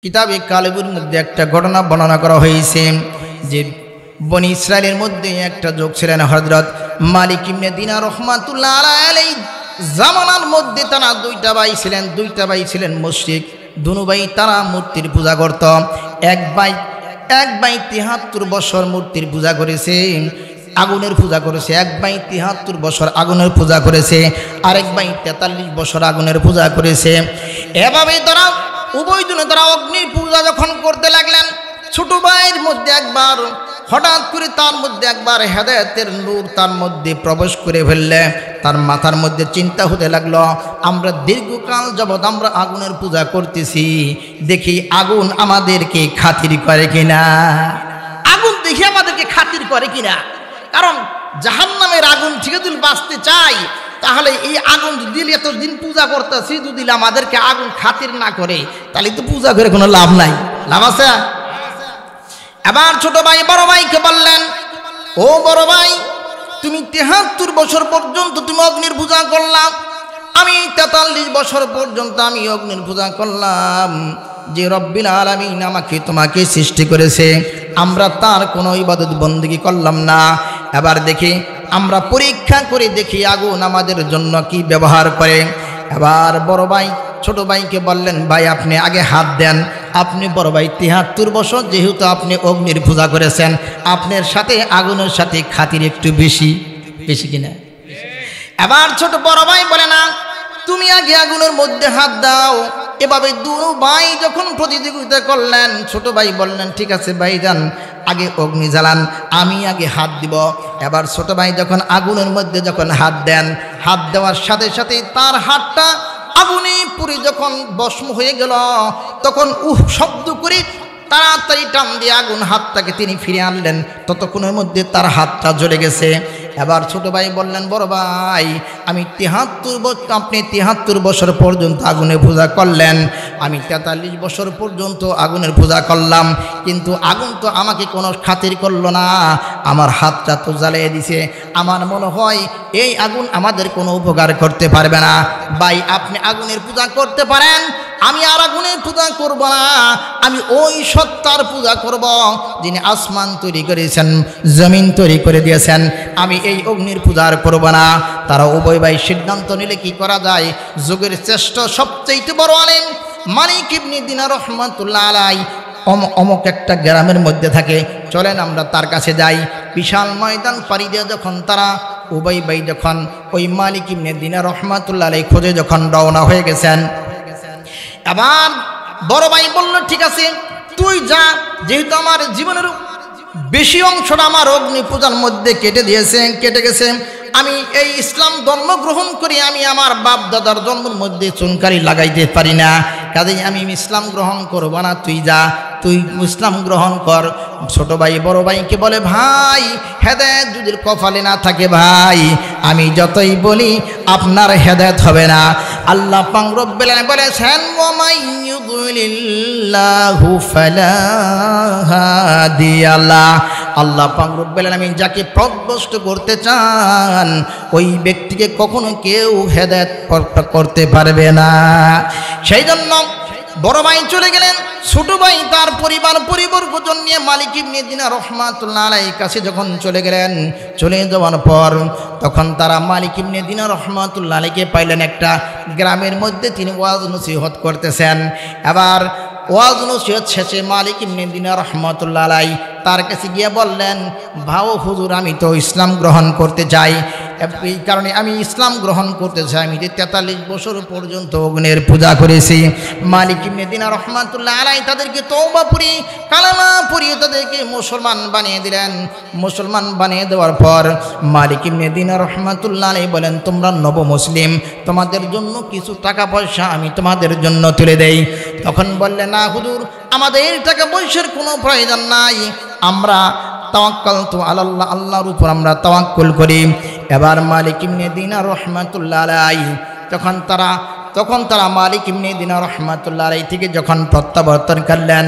কিতাবে কালেবুর মধ্যে একটা ঘটনা বর্ণনা করা হয়েছে যে বনি ইসরায়েলের মধ্যে একটা যোগ ছিলেন হযরত মালিক ইবনে দিনার রাহমাতুল্লাহ আলাইহি। জামানার মধ্যে তারা দুইটা ভাই ছিলেন মুশরিক। দুনো ভাই তারা মূর্তির পূজা করত। এক ভাই ৭৩ বছর মূর্তির পূজা করেছে, আগুনের পূজা করেছে। এক ভাই ৭৩ বছর আগুনের পূজা করেছে, আরেক ভাই ৪৩ বছর আগুনের পূজা করেছে। এভাবে তারা উভয়জনে তারা অগ্নির পূজা যখন করতে লাগলেন, ছোট ভাইয়ের মধ্যে একবার হঠাৎ করে তার মধ্যে একবার হেদায়েতের নূর তার মধ্যে প্রবেশ করে ফেললে তার মাথার মধ্যে চিন্তা হতে লাগলো, আমরা দীর্ঘকাল যাবৎ আমরা আগুনের পূজা করতেছি, দেখি আগুন আমাদেরকে খাতির করে কিনা, আগুন দেখি আমাদেরকে খাতির করে কিনা। কারণ জাহান্নামের আগুন থেকে যদি বাঁচতে চাই তাহলে এই আগুন যদি এতদিন পূজা করতেছি যদি আমাদেরকে আগুন খাতির না করে তাহলে তো পূজা করে কোনো লাভ নাই। লাভ আছে? এবার ছোট ভাই বড় ভাইকে বললেন, ও বড় ভাই, তুমি ৭৩ বছর পর্যন্ত তুমি অগ্নির পূজা করলাম, আমি ৪৩ বছর পর্যন্ত আমি অগ্নির পূজা করলাম। যে রব্বিল আলামিন তোমাকে সৃষ্টি করেছে, আমরা তার কোনো ইবাদত বন্দেগী করলাম না। এবার দেখি আমরা পরীক্ষা করে দেখি আগুন আমাদের জন্য কি ব্যবহার করে। এবার বড় ভাই ছোট ভাইকে বললেন, ভাই আপনি আগে হাত দেন। আপনি বড় ভাই ৭৩ বছর যেহেতু আপনি অগ্নির পূজা করেছেন, আপনার সাথে আগুনের সাথে খাতির একটু বেশি কিনা। এবার ছোট বড় ভাই বলে, না তুমি আগে আগুনের মধ্যে হাত দাও। এভাবে দুনো ভাই যখন প্রতিযোগিতা করলেন, ছোট ভাই বললেন, ঠিক আছে ভাইজান, আগে অগ্নি জ্বালান, আমি আগে হাত দিব। এবার ছোট ভাই যখন আগুনের মধ্যে যখন হাত দেন, হাত দেওয়ার সাথে সাথে তার হাতটা আগুনে পুড়ে যখন ভস্ম হয়ে গেল, তখন শব্দ করে তাড়াতাড়ি টান দিয়ে আগুন হাতটাকে তিনি ফিরে আনলেন। ততক্ষণের মধ্যে তার হাতটা জ্বলে গেছে। এবার ছোট ভাই বললেন, বড় ভাই আমি ৭৩ বছর পর্যন্ত আগুনের পূজা করলেন, আমি ৪৩ বছর পর্যন্ত আগুনের পূজা করলাম, কিন্তু আগুন তো আমাকে কোনো খাতির করলো না, আমার হাতটা তো জ্বালিয়ে দিছে। আমার মনে হয় এই আগুন আমাদের কোনো উপকার করতে পারবে না। ভাই আপনি আগুনের পূজা করতে পারেন, আমি আর আগুনের পূজা করব না, আমি ওই সত্তার পূজা করব যিনি আসমান তৈরি করেছেন, জমিন তৈরি করে দিয়েছেন। আমি এই অগ্নির পূজা আর করব না। তারা উভয় ভাই সিদ্ধান্ত নিলে কি করা যায়, যুগের শ্রেষ্ঠ সবচেয়ে বড় আলেম মালিক ইবনে দিনার রাহমাতুল্লাহ আলাইহি অমুক একটা গ্রামের মধ্যে থাকে, চলেন আমরা তার কাছে যাই। বিশাল ময়দান পাড়ি দিয়ে যখন তারা উভয় ভাই যখন ওই মালিক ইবনে দিনার রাহমাতুল্লাহ আলাইহি খোঁজে যখন রওনা হয়ে গেছেন, এবার বড় ভাই বলল, ঠিক আছে তুই যা, যেহেতু আমার জীবনের বেশি অংশটা আমার অগ্নি পূজার মধ্যে কেটে গেছে, আমি এই ইসলাম ধর্ম গ্রহণ করি, আমি আমার বাপ দাদার জন্মের মধ্যে চুনকারি লাগাইতে পারি না, কাজেই আমি ইসলাম গ্রহণ করব না, তুই যা, তুই ইসলাম গ্রহণ কর। ছোট ভাই বড় ভাইকে বলে, ভাই হেদায়েত যদি কপালে না থাকে ভাই আমি যতই বলি আপনার হেদায়েত হবে না। আল্লাহ পাক রব্বুল আলামিন বলেছেন, ওয়া মাইয়ুদ্লিল্লাহু ফালা হাদিয়া লাহ। আল্লাহ পাক রব্বুল আলামিন যাকে পথভ্রষ্ট করতে চান ওই ব্যক্তিকে কখনো কেউ হেদায়েত করতে পারবে না। সেই জন্য বড় ভাই চলে গেলেন, ছোট ভাই তার পরিবর্গজন নিয়ে মালিক ইবনে দিনার রাহমাতুল্লাহ আলাইহির কাছে যখন চলে গেলেন, চলে যাওয়ার পর তখন তারা মালিক ইবনে দিনার রাহমাতুল্লাহ আলাইহিকে পাইলেন একটা গ্রামের মধ্যে তিনি ওয়াজ নসিহত করতেছেন। এবার ওয়াজ নসিহত শেষে মালিক ইবনে দিনার রাহমাতুল্লাহ আলাইহি তার কাছে গিয়ে বললেন, ভাও হুজুর আমি তো ইসলাম গ্রহণ করতে চাই, এই কারণে আমি ইসলাম গ্রহণ করতে চাই, আমি ৪৩ বছর পর্যন্ত অগ্নির পূজা করেছি। মালিক ইবনে দিনার রাহমাতুল্লাহ আলাইহি তাদেরকে তওবা পড়ি কালেমা পড়িয়ে তাদেরকে মুসলমান বানিয়ে দিলেন। মুসলমান বানিয়ে দেওয়ার পর মালিক ইবনে দিনার রাহমাতুল্লাহ আলাইহি বলেন, তোমরা নব মুসলিম, তোমাদের জন্য কিছু টাকা পয়সা আমি তোমাদের জন্য তুলে দেই। তখন বললেন, না হুজুর আমাদের টাকা পয়সার কোনো প্রয়োজন নাই, আমরা তাওয়াক্কালতু আলাল্লাহ, আল্লাহর উপর আমরা তাওয়াক্কুল করি। এবার মালিক ইবনে দিনার রাহমাতুল্লাহ আলাইহি তখন তারা মালিক ইবনে দিনার রাহমাতুল্লাহ আলাইহি থেকে যখন প্রত্যাবর্তন করলেন,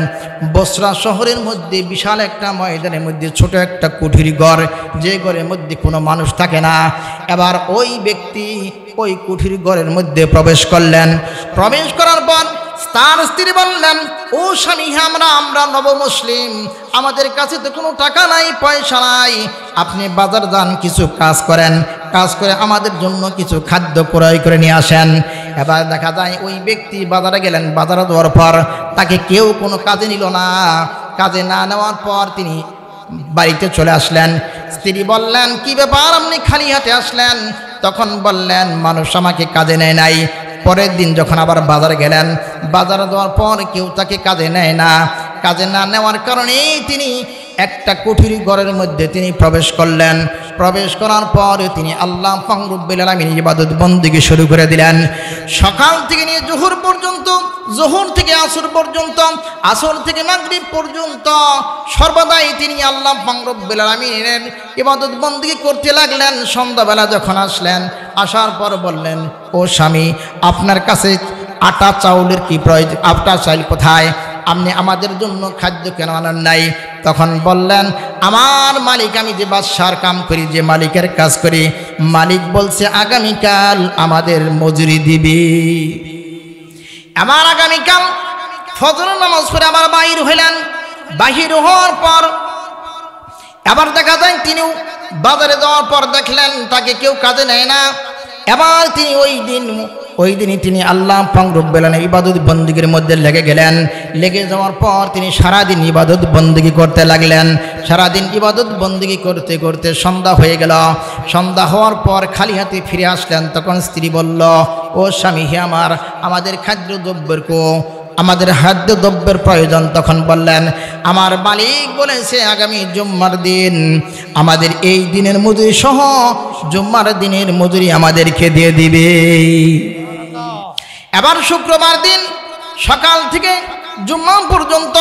বসরা শহরের মধ্যে বিশাল একটা ময়দানের মধ্যে ছোট একটা কুঠির ঘর, যে ঘরের মধ্যে কোনো মানুষ থাকে না। এবার ওই ব্যক্তি ওই কুঠির ঘরের মধ্যে প্রবেশ করলেন। প্রবেশ করার পর তার স্ত্রী বললেন, ও স্বামী, আমরা নবমুসলিম, আমাদের কাছে তো কোনো টাকা নাই, পয়সা নাই, আপনি বাজার যান, কিছু কাজ করেন, কাজ করে আমাদের জন্য কিছু খাদ্য ক্রয় করে নিয়ে আসেন। এবার দেখা যায় ওই ব্যক্তি বাজারে গেলেন, বাজারে যাওয়ার পর তাকে কেউ কোনো কাজে নিল না। কাজে না নেওয়ার পর তিনি বাড়িতে চলে আসলেন। স্ত্রী বললেন, কি ব্যাপার, আপনি খালি হাতে আসলেন? তখন বললেন, মানুষ আমাকে কাজে নেয় নাই। পরের দিন যখন আবার বাজারে গেলেন, বাজারে যাওয়ার পর কেউ তাকে কাজে নেয় না। কাজে না নেওয়ার কারণেই তিনি একটা কুঠুরি ঘরের মধ্যে তিনি প্রবেশ করলেন। প্রবেশ করার পর তিনি আল্লাহ পাক রব্বুল আলামিনের ইবাদত বন্দেগী শুরু করে দিলেন। সকাল থেকে নিয়ে জোহর পর্যন্ত, জোহর থেকে আসর পর্যন্ত, আসর থেকে মাগরিব পর্যন্ত সর্বদাই তিনি আল্লাহ পাক রব্বুল আলামিনের ইবাদত বন্দেগী করতে লাগলেন। সন্ধ্যাবেলা যখন আসলেন, আসার পর বললেন, ও স্বামী, আপনার কাছে আটা চাউলের কি প্রয়োজন? আটা চাল কোথায়? আপনি আমাদের জন্য খাদ্য কেন আনার নাই? তখন বললেন, আমার মালিক, আমি যে বাদশার কাম করি, যে মালিকের কাজ করি, মালিক বলছে আগামীকাল আমাদের মজুরি দিবি। আমার আগামীকাল ফজর নামাজ পড়ে আবার বাহির হইলেন। বাহির হওয়ার পর আবার দেখা যায় তিনি বাজারে যাওয়ার পর দেখলেন তাকে কেউ কাজে নেয় না। এবার তিনি ওই দিনই তিনি আল্লাহ পাক রব্বুল আলামিনের ইবাদত বন্দেগীর মধ্যে লেগে গেলেন। লেগে যাওয়ার পর তিনি সারাদিন ইবাদত বন্দেগী করতে লাগলেন। সারাদিন ইবাদত বন্দেগী করতে করতে সন্ধ্যা হয়ে গেল। সন্ধ্যা হওয়ার পর খালি হাতে ফিরে আসলেন। তখন স্ত্রী বলল, ও স্বামী, হে আমাদের খাদ্যদ্রব্যের প্রয়োজন। তখন বললেন, আমার মালিক বলেছে আগামী জুম্মার দিন আমাদের এই দিনের মজুরি সহ জুম্মার দিনের মজুরি আমাদেরকে দিয়ে দিবে। এবার শুক্রবার দিন সকাল থেকে জুম্মা পর্যন্ত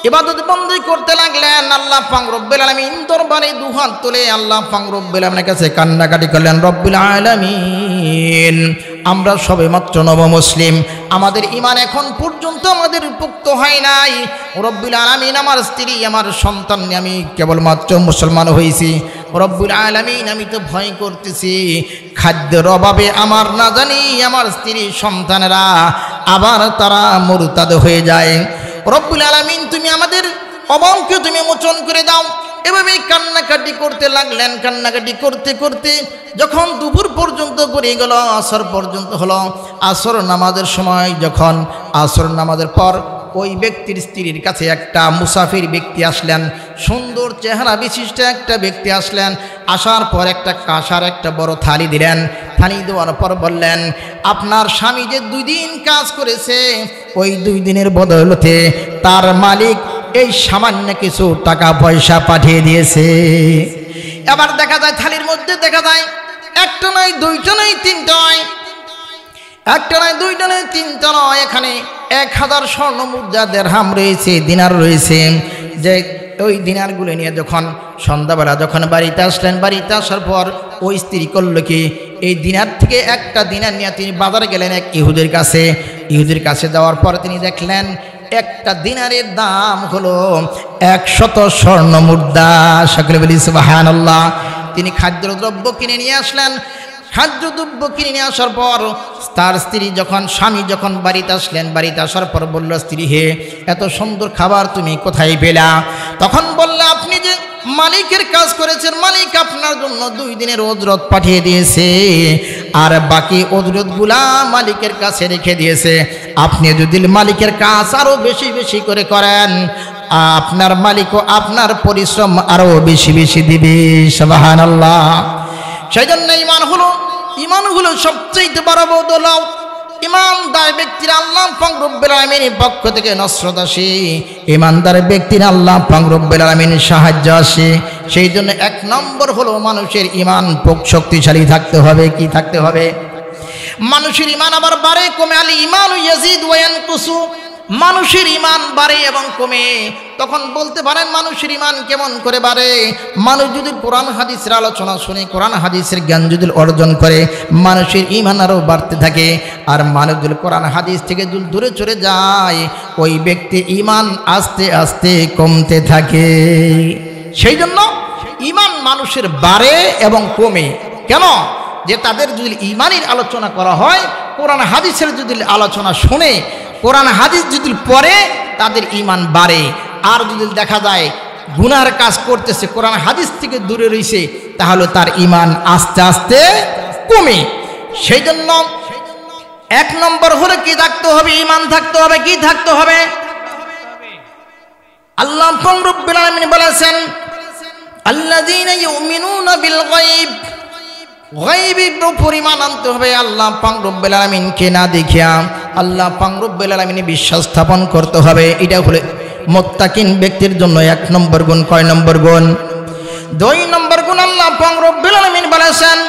ইবাদত বন্দেগী করতে লাগলেন। আল্লাহ পাক রব্বুল আলামিন দরবারে দুহাত তুলে আল্লাহ পাক রব্বুল আলামিনের কাছে কান্নাকাটি করলেন, রব্বুল আলামিন, আমরা সবে মাত্র নবমুসলিম, আমাদের ঈমান এখন পর্যন্ত আমাদের পুক্ত হয় নাই। রব্বুল আলামিন, আমার স্ত্রী, আমার সন্তান নিয়ে আমি কেবলমাত্র মুসলমান হয়েছি। রব্বুল আলামিন, আমি তো ভয় করতেছি খাদ্যের অভাবে আমার না জানি আমার স্ত্রী সন্তানেরা আবার তারা মুরতাদ হয়ে যায়। রব্বুল আলামিন, তুমি আমাদের অভাবকে তুমি মোচন করে দাও। এভাবে কান্নাকাটি করতে লাগলেন। কান্নাকাটি করতে করতে যখন দুপুর পর্যন্ত গড়িয়ে গেল, আসর পর্যন্ত হলো। আসর নামাজের সময় যখন আসর নামাজের পর ওই ব্যক্তির স্ত্রীর কাছে একটা মুসাফির ব্যক্তি আসলেন। সুন্দর চেহারা বিশিষ্ট একটা ব্যক্তি আসলেন। আসার পর একটা কাঁসার একটা বড় থালি দিলেন। থালি দেওয়ার পর বললেন, আপনার স্বামী যে 2 দিন কাজ করেছে, ওই 2 দিনের বদৌলতে তার মালিক এই সামান্য কিছু টাকা পয়সা পাঠিয়ে দিয়েছে। এবার দেখা যায় থালির মধ্যে দেখা যায় একটা নয়, দুইটা নয়, তিনটা নয়, একটা নয়, দুইটা নয়, তিনটা নয়, এখানে 1000 স্বর্ণ মুদ্রা, দিরহাম রয়েছে, দিনার রয়েছে। যে ওই দিনারগুলো নিয়ে যখন সন্ধ্যাবেলা যখন বাড়িতে আসলেন, বাড়িতে আসার পর ওই স্ত্রী করল কি, এই দিনার থেকে একটা দিনার নিয়ে তিনি বাজারে গেলেন এক ইহুদির কাছে। ইহুদির কাছে যাওয়ার পর তিনি দেখলেন একটা দিনারের দাম হলো 100 স্বর্ণ মুদ্রা। সকলে বলি সুবহানাল্লাহ। তিনি খাদ্যদ্রব্য কিনে নিয়ে আসলেন। খাদ্যদ্রব্য কিনে নিয়ে আসার পর তার স্ত্রী যখন, স্বামী যখন বাড়িতে আসলেন, বাড়িতে আসার পর বলল, স্ত্রী, হে, এত সুন্দর খাবার তুমি কোথায় পেলা? তখন বলল, আপনি যে মালিকের কাজ করেছেন, মালিক আপনার জন্য 2 দিনের উজরত পাঠিয়ে দিয়েছে, আর বাকি উজরতগুলা মালিকের কাছে রেখে দিয়েছে। আপনি যদি মালিকের কাজ আরো বেশি বেশি করে করেন, আপনার মালিকও আপনার পরিশ্রম আরো বেশি বেশি দিবে। সুবহানাল্লাহ। সেই জন্য ইমান হলো সবচেয়ে বড় দৌলত। ইমানদার ব্যক্তির আল্লাহ পাক রব্বুল আলামিনের পক্ষ থেকে নসরত আসে। ইমানদার ব্যক্তির আল্লাহ পাক রব্বুল আলামিনের সাহায্য আসে। সেই জন্য 1 নম্বর হলো মানুষের ইমান শক্তিশালী থাকতে হবে। কি থাকতে হবে? মানুষের ইমান আবার বাড়ে কমে। আল ঈমানু ইয়াজিদু ওয়া ইয়ানকুসু। মানুষের ইমান বাড়ে এবং কমে। তখন বলতে পারেন মানুষের ইমান কেমন করে বাড়ে? মানুষ যদি কোরআন হাদিসের আলোচনা শুনে, কোরআন হাদিসের জ্ঞান যদি অর্জন করে, মানুষের ইমান আরও বাড়তে থাকে। আর মানুষ যদি কোরআন হাদিস থেকে যদি দূরে চলে যায়, ওই ব্যক্তি ইমান আস্তে আস্তে কমতে থাকে। সেই জন্য ইমান মানুষের বাড়ে এবং কমে। কেন? যে তাদের যদি ইমানের আলোচনা করা হয়, কোরআন হাদিসের যদি আলোচনা শুনে, কোরআন হাদিস যদি পড়ে তাদের ঈমান বাড়ে। আর যদি দেখা যায় গুনার কাজ করতেছে, কোরআন হাদিস থেকে দূরে রয়েছে, তাহলে তার ঈমান আস্তে আস্তে কমে। সেই জন্য 1 নম্বর হলে কি থাকতে হবে? ঈমান থাকতে হবে। কি থাকতে হবে? আল্লাহ রাব্বুল আলামিন বলেছেন আল্লাযীনা ইউমিনুনা বিল গায়ব, গায়বের উপর ঈমান আনতে হবে। আল্লাহ রাব্বুল আলামিনকে না দেখিয়া আল্লাহ রাব্বুল আলামিনে বিশ্বাস স্থাপন করতে হবে। এটা হলো মুত্তাকিন ব্যক্তির জন্য 1 নম্বর গুণ। কয় নম্বর গুণ? 2 নম্বর গুণ আল্লাহ রাব্বুল আলামিন বলেছেন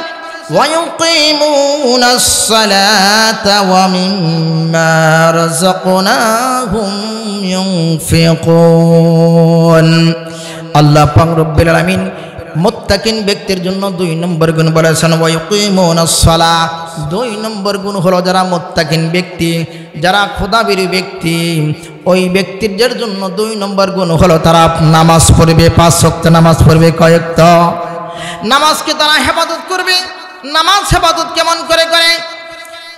وَيُقِيمُونَ الصَّلَاةَ وَمِمَّا رَزَقْنَاهُمْ يُنْفِقُونَ। আল্লাহ পাক রব্বুল আলামিন মুত্তাকিন ব্যক্তির জন্য 2 নম্বর গুণ বলেছেন ওয়ায়ুকিমুনাস সালাহ। 2 নম্বর গুণ হলো যারা মুত্তাকিন ব্যক্তি, যারা খোদাভীরু ব্যক্তি, ওই ব্যক্তিদের জন্য 2 নম্বর গুণ হলো তারা নামাজ পড়বে, 5 ওয়াক্ত নামাজ পড়বে। কয় ওয়াক্ত? নামাজকে তারা হেফাজত করবে। নামাজ হেফাজত কেমন করে করে?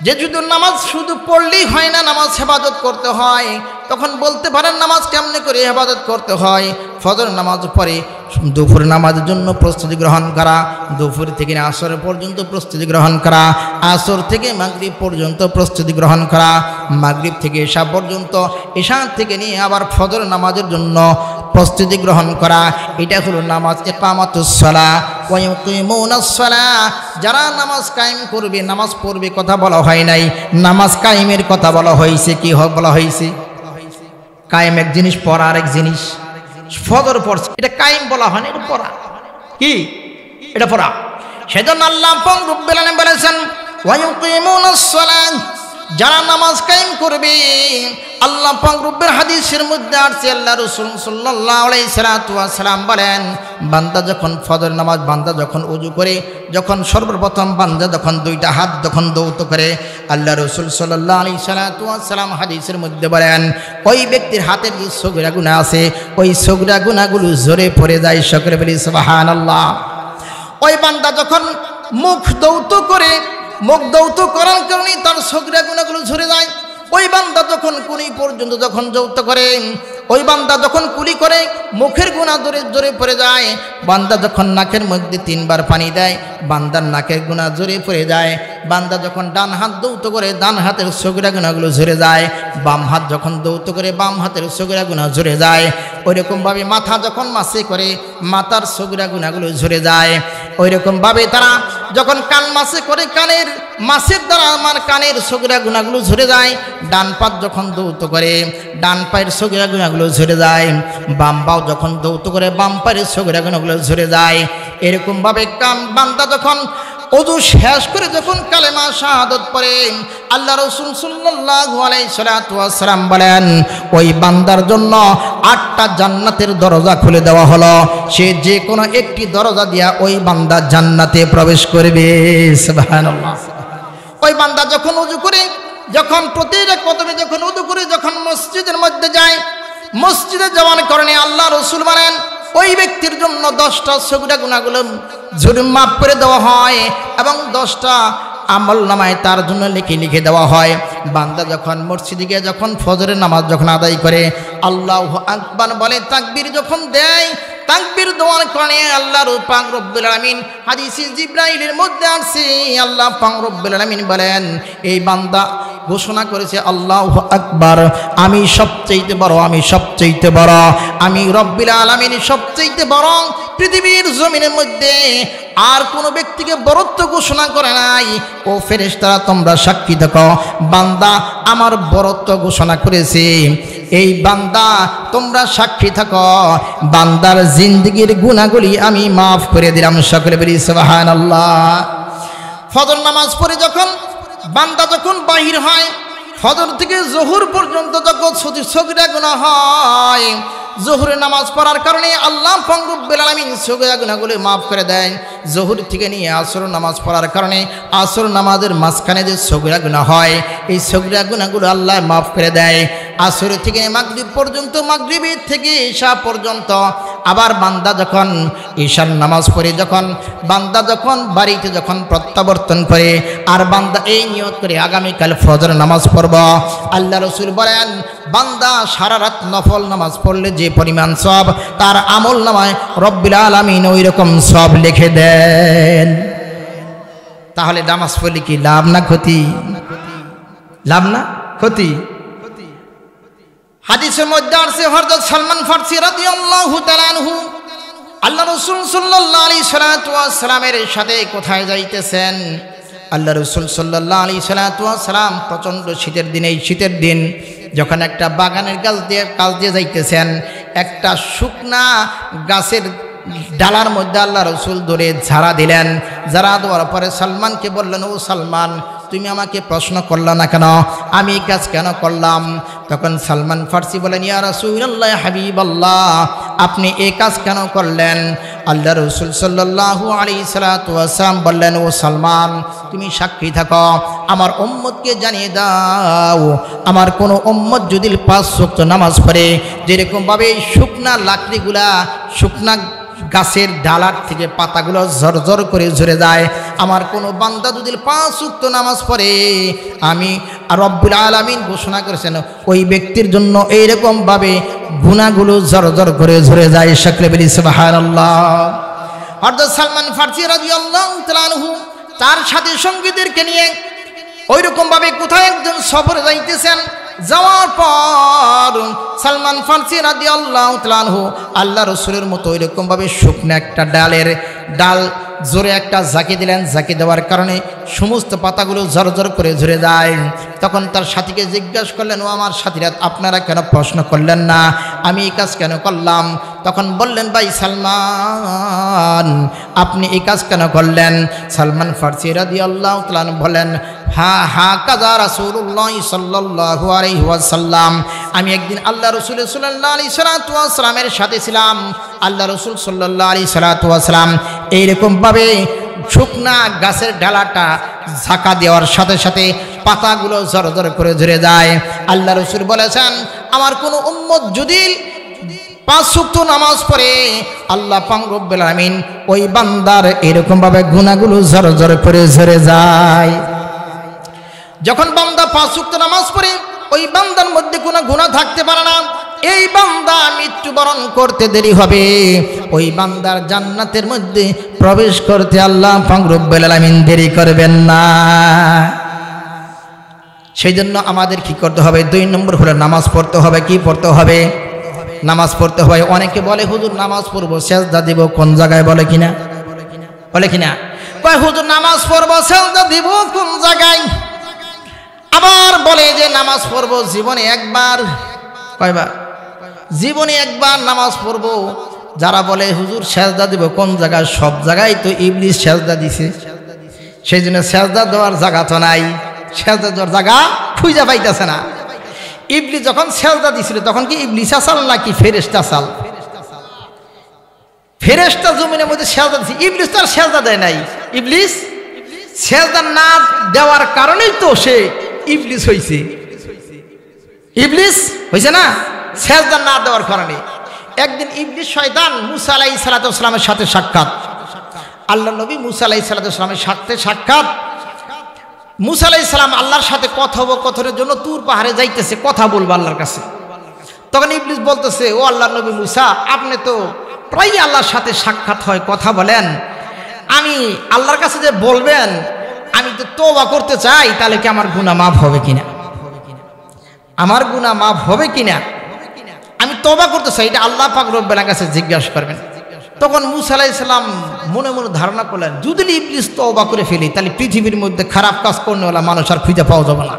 যে যদি নামাজ শুধু পড়লেই হয় না, নামাজ হেফাজত করতে হয়। তখন বলতে পারেন নামাজ কেমনে করে হেফাজত করতে হয়? ফজর নামাজ পড়ে দুপুর নামাজের জন্য প্রস্তুতি গ্রহণ করা, দুপুর থেকে আসর পর্যন্ত প্রস্তুতি গ্রহণ করা, আসর থেকে মাগরিব পর্যন্ত প্রস্তুতি গ্রহণ করা, মাগরিব থেকে ঈশা পর্যন্ত, ঈশা থেকে নিয়ে আবার ফজর নামাজের জন্য প্রস্তুতি গ্রহণ করা। এটা হলো নামাজ। ইকামাতুস সালাহ ওয়া ইউকিমুনাস সালাহ। যারা নামাজ কায়েম করবে, নামাজ পড়বে কথা বলা হয় নাই, নামাজ কায়েমের কথা বলা হয়েছে। কি বলা হয়েছে? কায়েম এক জিনিস, পড়া আরেক জিনিস। ফজর পড়ছে, এটা কায়েম বলা হয় না, এটা পড়া। কি? এটা পড়া। সেজন্য আল্লাহ পাক রব্বুল আলামিন বলেছেন ওয়া ইউকিমুনাস সালাহ। যারা নামাজ কায়েম করবে, আল্লাহ পাক রব্বুল হাদিসের মধ্যে আসছে আল্লাহ রাসূল সাল্লাল্লাহু আলাইহি সাল্লাম বলেন, বান্দা যখন ফজর নামাজ, বান্দা যখন ওযু করে, যখন সর্বপ্রথম বান্দা যখন 2টা হাত যখন দৌত করে, আল্লাহ রাসূল সাল্লাল্লাহু আলাইহি সাল্লাম হাদিসের মধ্যে বলেন ওই ব্যক্তির হাতের যে সগীরা গুনাহ আছে, ওই সগীরা গুনাহগুলো ঝরে পড়ে যায়। সকলে বলি সুবহানাল্লাহ। ওই বান্দা যখন মুখ দৌত করে, মুখ দৌত করার কারণে তার সগীরা গুনাহগুলো ঝরে যায়। ওই বান্দা যখন কুলি পর্যন্ত যখন যৌত করে, ওই বান্দা যখন কুলি করে, মুখের গুনাহ জোরে পড়ে যায়। বান্দা যখন নাকের মধ্যে 3 বার পানি দেয়, বান্দার নাকের গুনাহ জোরে পড়ে যায়। বান্দা যখন ডান হাত দৌত করে, ডান হাতের সগীরা গুনাহগুলো ঝরে যায়। বাম হাত যখন দৌত করে, বাম হাতের সগীরা গুনাহ ঝরে যায়। ওইরকমভাবে মাথা যখন মাসে করে, মাথার সগীরা গুনাহগুলো ঝরে যায়। ওইরকমভাবে তারা যখন কান মাসে করে, কানের মাসের দ্বারা আমার কানের সগীরা গুনাহগুলো ঝরে যায়। ডান পা যখন দৌত করে, ডান পায়ের সগীরা গুনাহগুলো ঝরে যায়। বাম পাও যখন দৌত করে, বাম পায়ের সগীরা গুনাহগুলো ঝরে যায়। এরকমভাবে বান্দা যখন ওযু শেষ করে যখন কালেমা শাহাদাত পড়ে, আল্লাহ রাসূল সাল্লাল্লাহু আলাইহি সাল্লাম বলেন ওই বান্দার জন্য 8টা জান্নাতের দরজা খুলে দেওয়া হলো। সে যে কোনো একটি দরজা দিয়া ওই বান্দা জান্নাতে প্রবেশ করবে। সুবহানাল্লাহ। ওই বান্দা যখন ওযু করে, যখন প্রতিটা কদমে যখন ওযু করে, যখন মসজিদের মধ্যে যায়, মসজিদে যাওয়ার কারণে আল্লাহ রাসূল বলেন ওই ব্যক্তির জন্য 10টা সগীরা গুনাহগুলো মাফ করে দেওয়া হয় এবং 10টা আমল নামায় তার জন্য লিখে দেওয়া হয়। বান্দা যখন মসজিদে গিয়ে যখন ফজরের নামাজ যখন আদায় করে, আল্লাহু আকবার বলে, তাকবীর যখন দেয়, তাকবীর দেওয়ার কারণে আল্লাহর পাক রব্বুল আলামিন হাদিসে জিবরাইলের মধ্যে আছে আল্লাহ পাক রব্বুল আলামিন বলেন এই বান্দা ঘোষণা করেছে আল্লাহু আকবার, আমি সবচেয়ে বড়, আমি সবচেয়ে বড়, আমি রব্বুল আলামিন সবচেয়ে বড়। পৃথিবীর জমিনের মধ্যে আর কোনো ব্যক্তিকে বরত্ব ঘোষণা করে নাই। ও ফেরেশতারা তোমরা সাক্ষী থাকো, বান্দা আমার বরত্ব ঘোষণা করেছে। এই বান্দা তোমরা সাক্ষী থাকো, বান্দার জিন্দেগীর গুনাহগুলি আমি মাফ করে দিলাম। সকলে বলি সুবহানাল্লাহ। ফজর নামাজ পড়ে যখন বান্দা যখন বাহির হয়, ফজর থেকে জোহর পর্যন্ত যখন সগীরা গুনাহ হয়, জোহরের নামাজ পড়ার কারণে আল্লাহ পাক রব্বুল আলামিন সগীরা গুনাহগুলো মাফ করে দেন। জোহর থেকে নিয়ে আসর নামাজ পড়ার কারণে আসর নামাজের মাঝখানে যে সগীরা গুনাহ হয়, এই সগীরা গুনাহগুলো আল্লাহ মাফ করে দেয়। আসর থেকে মাগরিব পর্যন্ত, মাগরিবের থেকে ঈশা পর্যন্ত। আবার বান্দা যখন ঈশার নামাজ পড়ে, যখন বান্দা যখন বাড়িতে যখন প্রত্যাবর্তন করে, আর বান্দা এই নিয়ত করে আগামীকাল ফজর নামাজ পড়ব, আল্লাহ রসুল বলেন বান্দা সারা রাত নফল নামাজ পড়লে যে পরিমাণ সওয়াব, তার আমল নামায় রব্বুল আলামিন ওই রকম সওয়াব লিখে দেন। তাহলে নামাজ পড়লে কি লাভ না ক্ষতি? লাভ না ক্ষতি? হাদিসের মধ্যে আছে হযরত সালমান ফারসি রাদিয়াল্লাহু তাআলা আনহু আল্লাহ রাসূল সাল্লাল্লাহু আলাইহি সাল্লামের সাথে কোথায় যাইতেছেন। আল্লাহ রাসূল সাল্লাল্লাহু আলাইহি সাল্লাম প্রচণ্ড শীতের দিনে, এই শীতের দিন যখন একটা বাগানের কাছ দিয়ে যাইতেছেন, একটা শুকনা গাছের ডালার মধ্যে আল্লাহ রসুল ধরে ঝাড়া দিলেন। ঝাড়া দেওয়ার পরে সালমানকে বললেন, ও সালমান, তুমি আমাকে প্রশ্ন করলে না কেন? আমি এই কাজ কেন করলাম? তখন সালমান ফারসি বলেন, ইয়া রাসূলুল্লাহ হাবিবাল্লাহ, আপনি এই কাজ কেন করলেন? আল্লাহ রসুল সাল্লাল্লাহু আলাইহি সাল্লাম বললেন, ও সালমান, তুমি সাক্ষী থাকো, আমার উম্মতকে জানিয়ে দাও, আমার কোনো উম্মত যদি 5 ওয়াক্ত নামাজ পড়ে, যেরকমভাবে শুকনা লাকড়িগুলা শুকনা গাছের ডালার থেকে পাতাগুলো ঝরঝর করে ঝরে যায়, আমার কোনো বান্দা যদি 5 ওয়াক্ত নামাজ পড়ে, আমি রব্বুল আলামিন ঘোষণা করেছেন ওই ব্যক্তির জন্য এইরকমভাবে গুনাহগুলো ঝরঝর করে ঝরে যায়। সকলে বলি সুবহানাল্লাহ। হযরত সালমান ফারসি রাদিয়াল্লাহু তাআলা আনহু তার সাথে সঙ্গীদেরকে নিয়ে ওইরকমভাবে কোথায় একজন সফরে যাইতেছেন। যাওয়ার পর সালমান ফারসি রাদিয়াল্লাহু তাআলা আনহু আল্লাহ রসুলের মতো ওইরকমভাবে শুকনো একটা ডাল জোরে একটা ঝাঁকি দিলেন। ঝাঁকি দেওয়ার কারণে সমস্ত পাতাগুলো ঝরঝর করে ঝরে যায়। তখন তার সাথীকে জিজ্ঞাসা করলেন, ও আমার সাথীরা, আপনারা কেন প্রশ্ন করলেন না আমি এই কাজ কেন করলাম? তখন বললেন, ভাই সালমান, আপনি এই কাজ কেন করলেন? সালমান ফারসি রাদিয়াল্লাহু তাআলা বলেন, হা কাযা রাসূলুল্লাহ সাল্লাল্লাহু আলাইহি ওয়াসাল্লাম, আমি একদিন আল্লাহ রাসূল সাল্লাল্লাহু আলাইহি ওয়াসাল্লামের সাথে ছিলাম। আল্লাহ রাসূল সাল্লাল্লাহু আলাইহি ওয়াসাল্লাম এইরকম ভাবে শুকনা গাছের ডালাটা ঝাঁকা দেওয়ার সাথে সাথে পাতাগুলো ঝরঝর করে ঝরে যায়। আল্লাহ রাসূল বলেছেন, আমার কোনো উম্মত যদি 5 ওয়াক্ত নামাজ পড়ে, আল্লাহ পাক রব্বুল আলামিন ওই বান্দার এরকম ভাবে গুনাহগুলো ঝরঝর করে ঝরে যায়। যখন বান্দা 5 ওয়াক্ত নামাজ পড়ে, ওই বান্দার মধ্যে কোনো গুনাহ থাকতে পারে না। এই বান্দা মৃত্যুবরণ করতে দেরি হবে, ওই বান্দার জান্নাতের মধ্যে প্রবেশ করতে আল্লাহ পাক রব্বুল আলামিন দেরি করবেন না। সেই জন্য আমাদের কি করতে হবে? 2 নম্বর হলো নামাজ পড়তে হবে। কি পড়তে হবে? নামাজ পড়তে হয়। অনেকে বলে, হুজুর নামাজ পড়বো, সেজদা দিব কোন জায়গায়? বলে কিনা? কয় হুজুর নামাজ পড়বো, সেজদা দিব কোন জায়গায়? আবার বলে যে নামাজ পড়বো জীবনে একবার। কয়বার? জীবনে একবার নামাজ পড়বো। যারা বলে হুজুর সেজদা দিব কোন জায়গায়? সব জায়গায় তো ইবলিস সেজদা দিছে, সেই জন্য সেজদা দেওয়ার জায়গা তো নাই, সেজদা দেওয়ার জায়গা খুঁজে পাইতেছে না। ইবলিস যখন সেজদা দিছিল তখন কি ইবলিস আসাল নাকি ফেরেশতা আসাল? ফেরেশতা জমিনের মধ্যে সেজদা দিছে, ইবলিস তো আর সেজদা দেয় নাই। ইবলিস সেজদা না দেওয়ার কারণেই তো সে ইবলিস হইছে। ইবলিস হইছে না সেজদা না দেওয়ার কারণে। একদিন ইবলিস শয়তান মুসা আলাইহিস সালামের সাথে সাক্ষাৎ। আল্লাহ নবী মুসা আলাইহিস সালামের সাথে সাক্ষাৎ। মুসা আলাইহিস সালাম আল্লাহর সাথে কথোপকথনের জন্য তুর পাহাড়ে যাইতেছে, কথা বলবো আল্লাহর কাছে। তখন ইবলিস বলতেছে, ও আল্লাহর নবী মুসা, আপনি তো প্রায় আল্লাহর সাথে সাক্ষাৎ হয়, কথা বলেন, আমি আল্লাহর কাছে যে বলবেন, আমি তো তওবা করতে চাই, তাহলে কি আমার গুনাহ মাফ হবে কিনা? আমার গুনাহ মাফ হবে কিনা? আমি তওবা করতে চাই, এটা আল্লাহ পাক রব্বুল আলামিনের কাছে জিজ্ঞাসা করবেন। তখন মুসা আলাইহিস সালাম মনে মনে ধারণা করলেন, যদি ইবলিস তওবা করে ফেলি, তাহলে পৃথিবীর মধ্যে খারাপ কাজ করনেওয়ালা মানুষ আর খুঁজে পাওয়া যাবে না,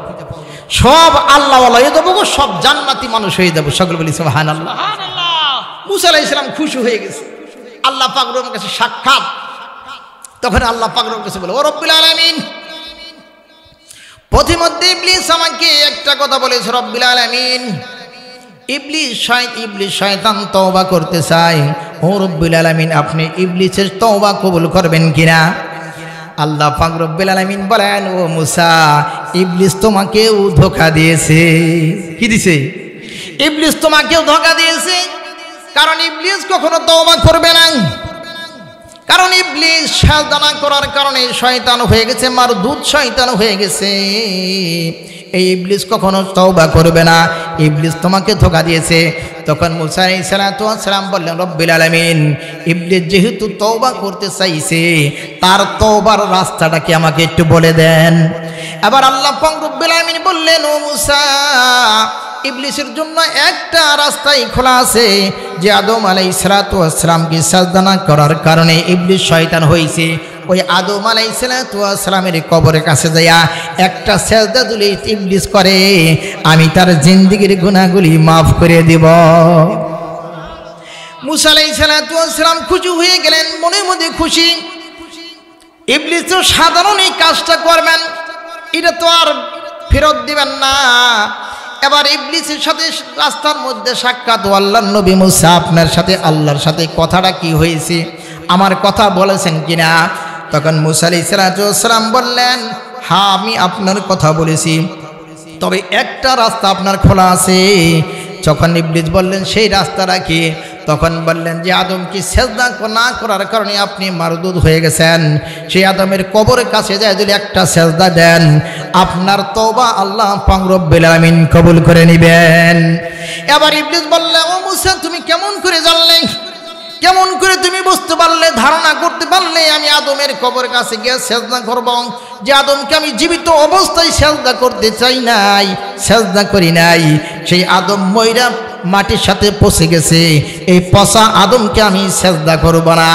সব আল্লাহওয়ালা হয়ে যাবো, সব জান্নাতি মানুষ হয়ে যাবো। সকলে বলি সুবহানাল্লাহ। মুসা আলাইহিস সালাম খুশি হয়ে গেছে, আল্লাহ পাক রব্বুল কাছে সাক্ষাৎ। তখন আল্লাহ পাক রব্বুল কাছে বলে, ও রব্বুল আলামিন, পথিমধ্যে ইবলিস আমাকে একটা কথা বলেছে, রব্বুল আলামিন, ইবলিস শয়তান তওবা করতে চায়, ও রব্বুল আলামিন, আপনি ইবলিসের তওবা কবুল করবেন কিনা? আল্লাহ পাক রব্বুল আলামিন বলেন, ও মুসা, ইবলিস তোমাকেও ধোঁকা দিয়েছে। কি দিছে? ইবলিস তোমাকেও ধোঁকা দিয়েছে, কারণ ইবলিস কখনো তওবা করবে না, কারণ ইবলিস সাজদা না করার কারণে শয়তান হয়ে গেছে, মারদুদ শয়তান হয়ে গেছে। এই ইবলিস কখনো তওবা করবে না, ইবলিস তোমাকে ধোঁকা দিয়েছে। তখন মুসা আলাইহিস সালাতু ওয়াস সালাম বললেন, রব্বিল আলামিন, ইবলিস যেহেতু তওবা করতে চাইছে, তার তওবার রাস্তাটা কি আমাকে একটু বলে দেন। এবার আল্লাহ পাক রব্বিল আলামিন বললেন, ও মুসা, ইবলিসের জন্য একটা রাস্তাই খোলা আছে, যে আদম আলাইহিস সালাতু ওয়াস সালামকে সাজদা না করার কারণে ইবলিস শয়তান হয়েছে। ওই আদম আলাইহিস সালাতু ওয়াস সালামের কবরের কাছে যাইয়া একটা সেজদা দিলে ইবলিস করে, আমি তার জিন্দেগীর গুনাহগুলি মাফ করে দেব। মুসা আলাইহিস সালাতু ওয়াস সালাম খুশি হয়ে গেলেন, মনের মধ্যে খুশি। ইবলিস তো সাধারণ এই কাজটা করবেন, এটা তো আর ফেরত দিবেন না। এবার ইবলিসের সাথে রাস্তার মধ্যে সাক্ষাৎ, আল্লাহর নবী মুসা, আপনার সাথে আল্লাহর সাথে কথাটা কি হয়েছে, আমার কথা বলেছেন কিনা? তখন মুসা আলাইহিস সালাতু ওয়াস সালাম বললেন, হ্যাঁ, আমি আপনার কথা বলেছি, তবে একটা রাস্তা আপনার খোলা আছে। যখন ইবলিস বললেন সেই রাস্তাটা কি, তখন বললেন যে আদমকে সেজদা না করার কারণে আপনি মারদুদ হয়ে গেছেন, সেই আদমের কবরের কাছে যায় যদি একটা সেজদা দেন, আপনার তওবা আল্লাহ পাক রব্বুল আলামিন কবুল করে নেবেন। এবার ইবলিস বললেন, ও মুসা, তুমি কেমন করে জানলে, কেমন করে তুমি বুঝতে পারলে, ধারণা করতে পারলে আমি আদমের কবরের কাছে গিয়ে সেজদা করব? যে আদমকে আমি জীবিত অবস্থায় সেজদা করতে চাই নাই, সেজদা করি নাই, সেই আদম ময়রা মাটির সাথে পচে গেছে, এই পচা আদমকে আমি সেজদা করব না।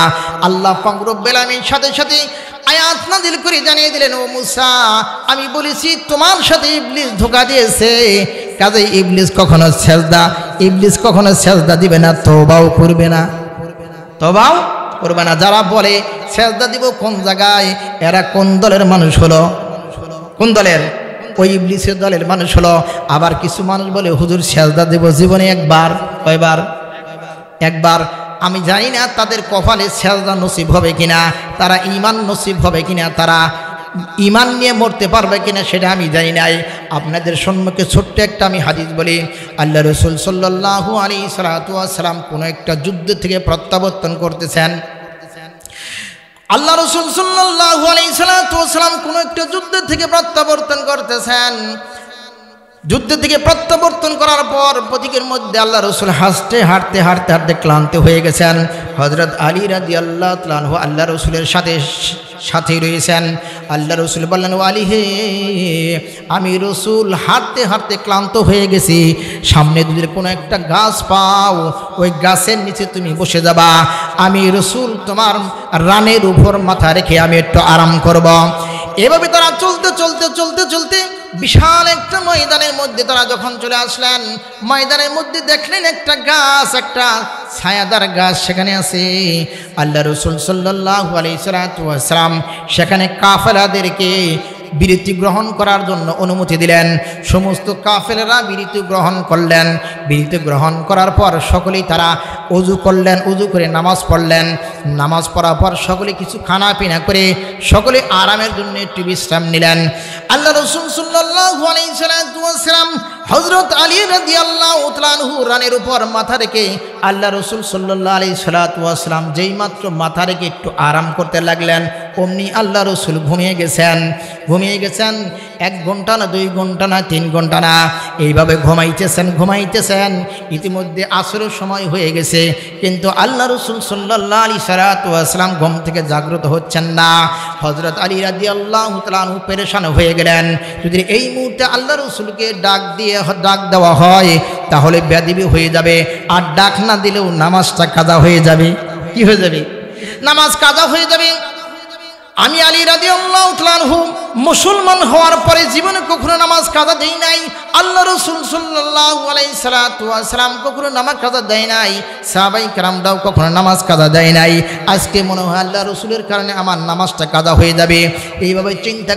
আল্লাহ পাক রব্বুল আলামিন সাথে সাথে আয়াত নাযিল করে জানিয়ে দিলেন, ও মুসা, আমি বলেছি তোমার সাথে ইবলিস ধোঁকা দিয়েছে, কাজে ইবলিস কখনো সেজদা দিবে না, তওবাও করবে না, তওবাও করবে না। যারা বলে সেজদা দিব কোন জায়গায়, এরা কোন দলের মানুষ হলো? কোন দলের? ওই ইবলিসের দলের মানুষ হলো। আবার কিছু মানুষ বলে, হুজুর সেজদা দেব জীবনে একবার, কয়বার? একবার। আমি জানি না তাদের কপালে সেজদা নসিব হবে কিনা, তারা ঈমান নসিব হবে কিনা, তারা ঈমান নিয়ে মরতে পারবে কিনা সেটা আমি জানি নাই। আপনাদের সম্মুখে ছোট্ট একটা আমি হাদিস বলি। আল্লাহ রাসূল সাল্লাল্লাহু আলাইহি সাল্লাম কোনো একটা যুদ্ধ থেকে প্রত্যাবর্তন করতেছেন। আল্লাহ রাসূল সাল্লাল্লাহু আলাইহি সাল্লাম কোনো একটা যুদ্ধ থেকে প্রত্যাবর্তন করতেছেন। যুদ্ধ থেকে প্রত্যাবর্তন করার পর প্রতীকের মধ্যে আল্লাহ রাসূল হাঁটতে হাঁটতে হাঁটতে হাঁটতে ক্লান্ত হয়ে গেছেন। হযরত আলী রাদিয়াল্লাহু তাআলা আনহু আল্লাহ রাসূলের সাথে রয়েছেন। আল্লাহ রাসূল বললেন, ও আলী হে, আমি রাসূল হাঁটতে হাঁটতে ক্লান্ত হয়ে গেছি, সামনে যদি কোনো একটা গাছ পাও, ওই গাছের নিচে তুমি বসে যাবা, আমি রাসূল তোমার রানের উপর মাথা রেখে আমি একটু আরাম করব। এভাবে তারা চলতে চলতে চলতে চলতে বিশাল একটা ময়দানের মধ্যে তারা যখন চলে আসলেন, ময়দানের মধ্যে দেখলেন একটা গাছ, একটা ছায়াদার গাছ সেখানে আছে। আল্লাহ রাসূল সাল্লাল্লাহু আলাইহি সাল্লাম সেখানে কাফেলাদেরকে বিরতি গ্রহণ করার জন্য অনুমতি দিলেন। সমস্ত কাফেলারা বিরতি গ্রহণ করলেন। বিরতি গ্রহণ করার পর সকলেই তারা ওযু করলেন, ওযু করে নামাজ পড়লেন। নামাজ পড়ার পর সকলে কিছু খানা পিনা করে সকলে আরামের জন্য একটু বিশ্রাম নিলেন। আল্লাহ রাসূল সাল্লাল্লাহু আলাইহি সাল্লাম হযরত আলী রাদিয়াল্লাহু তাআলা আনহু রানের উপর মাথা রেখে আল্লাহ রাসূল সাল্লাল্লাহু আলাইহি সাল্লাম যেই মাত্র মাথা রেখে একটু আরাম করতে লাগলেন, অমনি আল্লাহ রাসূল ঘুমিয়ে গেছেন। 1 ঘন্টা না 2 ঘন্টা না 3 ঘন্টা না, এইভাবে ঘুমাইতেছেন। ইতিমধ্যে আসরের সময় হয়ে গেছে, কিন্তু আল্লাহ রাসূল সাল্লাল্লাহু আলাইহি সাল্লাম ঘুম থেকে জাগ্রত হচ্ছেন না। হযরত আলী রাদিয়াল্লাহু তাআলা আনহু পেরেশান হয়ে গেলেন। যদি এই মুহূর্তে আল্লাহ রাসূলকে ডাক দেওয়া হয় তাহলে বেয়াদবি হয়ে যাবে, আর ডাক না দিলেও নামাজটা কাজা হয়ে যাবে। কি হয়ে যাবে? নামাজ কাজা হয়ে যাবে। আমি আলী রাদিয়াল্লাহু তাআলা আনহু মুসলমান হওয়ার পরে জীবনে কখনো নামাজ কাজা দেই নাই। আল্লাহ রাসূল সাল্লাল্লাহু আলাইহি সাল্লাম কখনো নামাজ কাজা দেয় নাই। সাহাবায়ে কেরামরাও কখনো নামাজ কাজা দেয় নাই। আজকে মনে হয় আল্লাহ রাসূলের কারণে আমার নামাজটা কাজা হয়ে যাবে। এইভাবে চিন্তা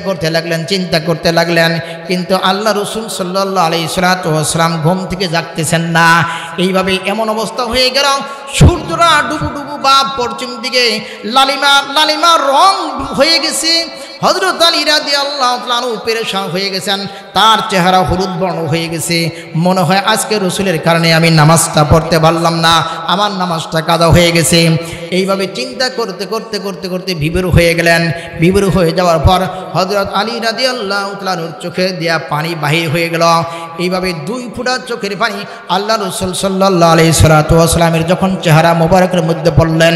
করতে লাগলেন, কিন্তু আল্লাহ রাসূল সাল্লাল্লাহু আলাইহি সাল্লাম ঘুম থেকে জাগতেছেন না। এইভাবে এমন অবস্থা হয়ে গেল, সূর্যরা ডুবু বা পশ্চিম দিকে লালিমা রং হয়ে গেছে। হযরত আলী রাদিয়াল্লাহু তাআলা আনহু পেরেশান হয়ে গেছেন, তার চেহারা হলুদ বর্ণ হয়ে গেছে। মনে হয় আজকে রাসূলের কারণে আমি নামাজটা পড়তে পারলাম না, আমার নামাজটা কাজা হয়ে গেছে। এইভাবে চিন্তা করতে করতে করতে করতে বিভোর হয়ে গেলেন। বিভোর হয়ে যাওয়ার পর হযরত আলী রাদিয়াল্লাহু তাআলা আনহুর চোখে দিয়া পানি বাহির হয়ে গেল। এইভাবে 2 ফোঁটা চোখের পানি আল্লাহ রাসূল সাল্লাল্লাহু আলাইহি ওয়াসাল্লামের যখন চেহারা মোবারকের মধ্যে পড়লেন,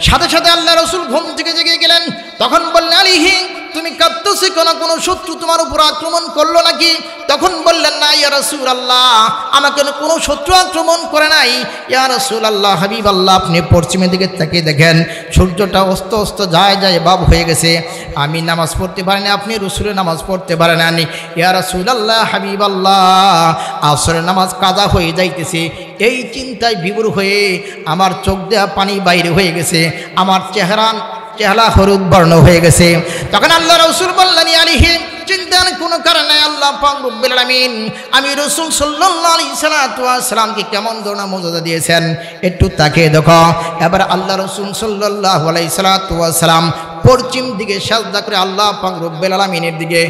সাথে সাথে আল্লাহ রাসূল ঘুম থেকে জেগে গেলেন। তখন বললেন, আলী তুমি কাঁদতেছো কেন? কোনো শত্রু তোমার উপর আক্রমণ করলো নাকি? তখন বললেন, না ইয়া রাসূলুল্লাহ, আমাকে কোনো শত্রু আক্রমণ করে নাই। ইয়া রাসূলুল্লাহ, হাবিবাল্লাহ, আপনি পশ্চিমের দিকে তাকিয়ে দেখেন, সূর্যটা অস্ত অস্ত যায় যায় বাব হয়ে গেছে। আমি নামাজ পড়তে পারিনি, আপনি রাসূলের নামাজ পড়তে পারেন না। ইয়া রাসূলুল্লাহ, হাবিবাল্লাহ, আসরের নামাজ কাজা হয়ে যাইতেছে। এই চিন্তায় বিভোর হয়ে আমার চোখ দেয়া পানি বাইরে হয়ে গেছে, আমার চেহারা হলুদ বর্ণ হয়ে গেছে। তখন আল্লাহ রাসূল বললেন, আলী চিন্তার কোনো কারণ নাই, আল্লাহ পাক রব্বুল আলামিন আমি রাসূল সাল্লাল্লাহু আলাইহি সাল্লামকে কেমন ধরনের মর্যাদা দিয়েছেন একটু তাকিয়ে দেখো। এবার আল্লাহ রাসূল সাল্লাল্লাহু আলাইহি সাল্লাম পশ্চিম দিকে সাজদা করে আল্লাহ পাক রব্বুল আলামিনের দিকে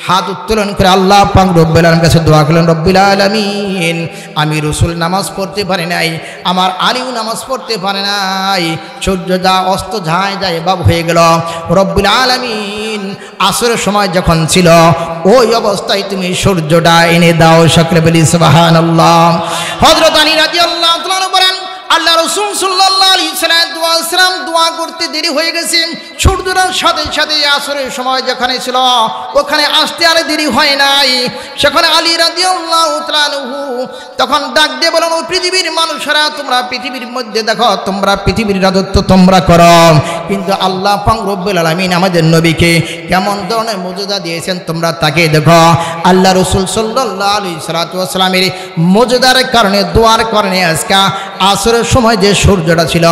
হাত উত্তোলন করে আল্লাহ পাক রব্বুল আলামিনের কাছে দোয়া করলেন, রব্বুল আলামিন আমি রাসূল নামাজ পড়তে পারি নাই, আমার আলীও নামাজ পড়তে পারে নাই, সূর্য যা অস্ত যায় যায় বাব হয়ে গেল। রব্বুল আলামিন আসরের সময় যখন ছিল ওই অবস্থায় তুমি সূর্যটা এনে দাও। সকলে বলি সুবহানাল্লাহ। হযরত আলী রাদিয়াল্লাহু তাআলা বলেন, আল্লাহ রাসূল সাল্লাল্লাহু আলাইহি ওয়াসাল্লাম দোয়া করতে দেরি হয়ে গেছে। সূর্যের সাথে সাথে আসরের সময় যেখানে ছিল ওখানে আসতে আর দেরি হয় নাই। সেখানে আলী রাদিয়াল্লাহু তাআলা আনহু তখন ডাক দিয়ে বলেন, ও পৃথিবীর মানুষেরা, তোমরা পৃথিবীর মধ্যে দেখো, তোমরা পৃথিবীর রাজত্ব তোমরা করো, কিন্তু আল্লাহ পাক রব্বুল আলামিন আমাদের নবীকে কেমন ধরনের মর্যাদা দিয়েছেন তোমরা তাকে দেখো। আল্লাহ রাসূল সাল্লাল্লাহু আলাইহি ওয়াসাল্লামের মর্যাদার কারণে, দোয়ার কারণে আজকে আসরের সময় যে সূর্যটা ছিল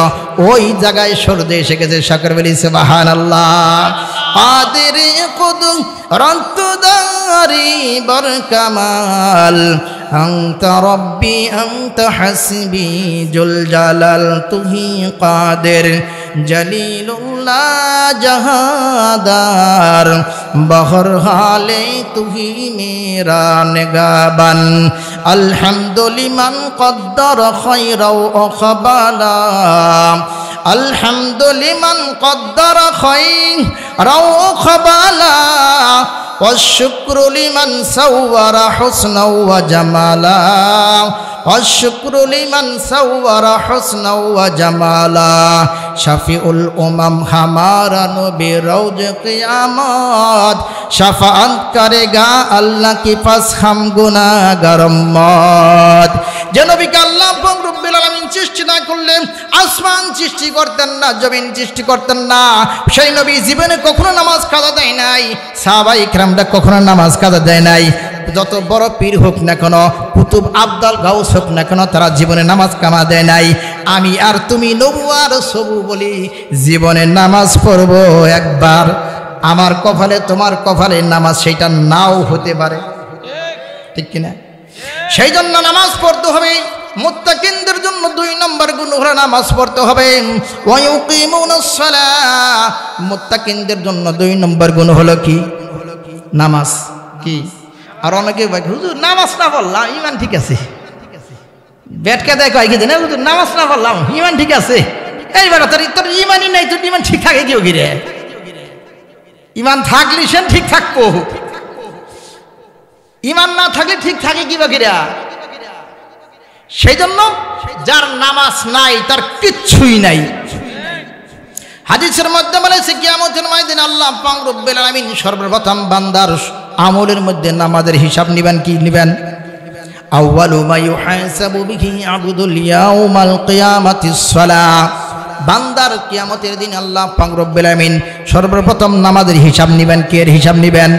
ওই জায়গায় সূর্য এসে গেছে। শাকর বলি সুবহানাল্লাহ। কাদের কুদুম রন্তদারি বরকামাল আনতা রব্বি আনতা হাসবি জুল জালাল তুহি কাদের জলিলুল্লাহ জাহাদার বহর হালে তুহি মেরা নিগাবান আলহামদুলিমান কদ্দর খায়রাও আখবালা আলহামদুলিমান কদ্দর খায়রাও আখবালা والشكر لمن صور حسنا وجمالا والشكر لمن صور حسنا وجمالا شفيع الأمم हमारा नबी रोज क़यामत शफ़ाअत करेगा अल्लाह के पास हम गुनाहगार उम्मत। যে নবীকে আল্লাহ পাক রব্বুল আলামিন সৃষ্টি না করলে আসমান সৃষ্টি করতেন না, জমিন সৃষ্টি করতেন না। সেই নবী জীবনে কখনো নামাজ কাজা দেয় নাই, সাহাবায়ে কিরামরা কখনো নামাজ কাজা দেয় নাই। যত বড় পীর হোক না কেন, কুতুব আব্দাল গাউস হোক না কেন, তারা জীবনে নামাজ কামা দেয় নাই। আমি আর তুমি নবু আর সবু বলি জীবনে নামাজ পড়ব একবার, আমার কপালে তোমার কপালে নামাজ সেইটা নাও হতে পারে, ঠিক কিনা? সেই জন্য নামাজ পড়তে হবে। মুত্তাকিনদের জন্য 2 নম্বর গুণ হলো নামাজ পড়তে হবে। ওয়া ইউকিমুনাস সালাহ, মুত্তাকিনদের জন্য 2 নম্বর গুণ হলো কি? নামাজ। কি? আর অনেকে ভাই হুজুর নামাজ না পড়লাম ঈমান ঠিক আছে, বেটকে দেয় কয় কি জানে, হুজুর নামাজ না পড়লাম ঈমান ঠিক আছে। এইবার তোর ঈমানই নাই, তোর ঈমান ঠিক থাকে কেউ গিরে? ঈমান থাকলে সে ঠিক থাকবো, ঈমান না থাকলে ঠিক থাকে কি বাকিরা? সেই জন্য যার নামাজ নাই তার কিচ্ছুই নাই। হাদিসের মধ্যে বলেছে কিয়ামতের ময়দানে আল্লাহ পাক রব্বুল আলামিন সর্বপ্রথম বান্দার আমলের মধ্যে নামাজের হিসাব নেবেন। কি নেবেন? আউয়ালু মা ইউহাসাবু বিহি আবদুল ইয়াউমাল কিয়ামাতিস সালাহ। বান্দার কিয়ামতের দিন আল্লাহ পাক রব্বুল আলামিন সর্বপ্রথম নামাজের হিসাব নেবেন। কে এর হিসাব নেবেন?